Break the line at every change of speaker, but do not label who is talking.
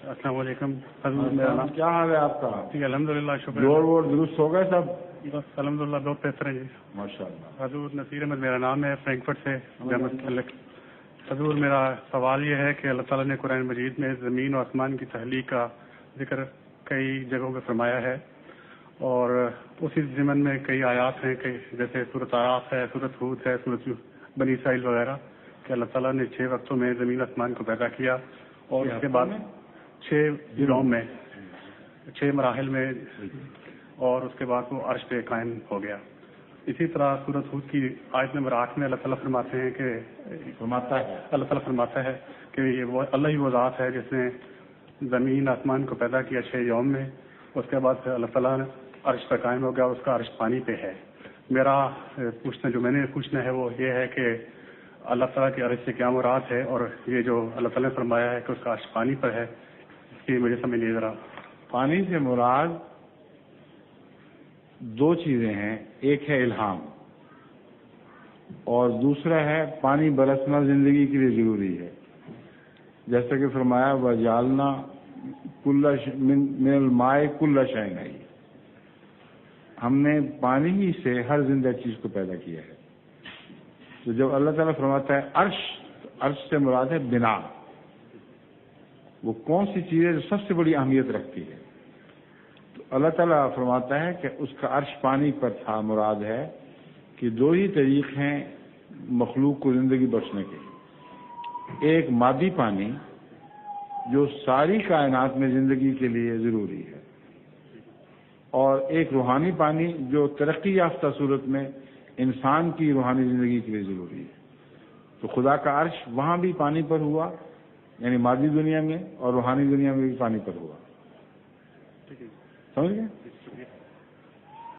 السلام علیکم حضور. میرا نام
کیا حال ہے آپ کا؟
جی الحمدللہ شکر.
جوڑ ووڑ درست ہو گئے سب؟
بس الحمدللہ بہت بہتر ہے جی.
ماشاء اللہ.
حضور نصیر احمد میرا نام ہے, فرینکفرٹ سے ملک. حضور میرا سوال یہ ہے کہ اللہ تعالیٰ نے قرآن مجید میں زمین و آسمان کی تخلیق کا ذکر کئی جگہوں پہ فرمایا ہے, اور اسی ضمن میں کئی آیات ہیں کہ جیسے سورۃ اعراف ہے, سورۃ ہود ہے, سورۃ بنی اسرائیل وغیرہ, کہ اللہ تعالیٰ نے 6 وقتوں میں زمین آسمان کو پیدا کیا, اور اس کے بعد 6 یوم میں 6 مراحل میں, اور اس کے بعد وہ عرش پہ قائم ہو گیا. اسی طرح سورۃ ہود کی آیت نمبر 8 میں اللہ تعالیٰ فرماتے ہیں کہ اللہ تعالیٰ فرماتا ہے کہ یہ اللہ ہی وہ ذات ہے جس نے زمین آسمان کو پیدا کیا 6 یوم میں, اس کے بعد پھر اللہ تعالیٰ عرش پہ قائم ہو گیا, اس کا عرش پانی پہ ہے. میرا میں نے پوچھنا ہے وہ یہ ہے کہ اللہ تعالیٰ کے عرش سے کیا مراد ہے, اور یہ جو اللہ تعالیٰ نے فرمایا ہے کہ اس کا عرش پانی پر ہے, اس کی مجھے سمجھ نہیں ذرا.
پانی سے مراد 2 چیزیں ہیں, ایک ہے الہام اور دوسرا ہے پانی برسنا زندگی کے لیے ضروری ہے. جیسا کہ فرمایا وَجَعَلْنَا مِنَ الْمَاءِ كُلَّ شَيْءٍ, ہم نے پانی ہی سے ہر زندہ چیز کو پیدا کیا ہے. تو جب اللہ تعالیٰ فرماتا ہے عرش سے مراد ہے بنا, وہ کون سی چیز ہے جو سب سے بڑی اہمیت رکھتی ہے. تو اللہ تعالیٰ فرماتا ہے کہ اس کا عرش پانی پر تھا. مراد ہے کہ 2 ہی طریق ہیں مخلوق کو زندگی بخشنے کے, ایک مادی پانی جو ساری کائنات میں زندگی کے لیے ضروری ہے, اور ایک روحانی پانی جو ترقی یافتہ صورت میں انسان کی روحانی زندگی کے لیے ضروری ہے. تو خدا کا عرش وہاں بھی پانی پر ہوا, یعنی مادی دنیا میں, اور روحانی دنیا میں بھی پانی پر ہوا. سمجھ گئے؟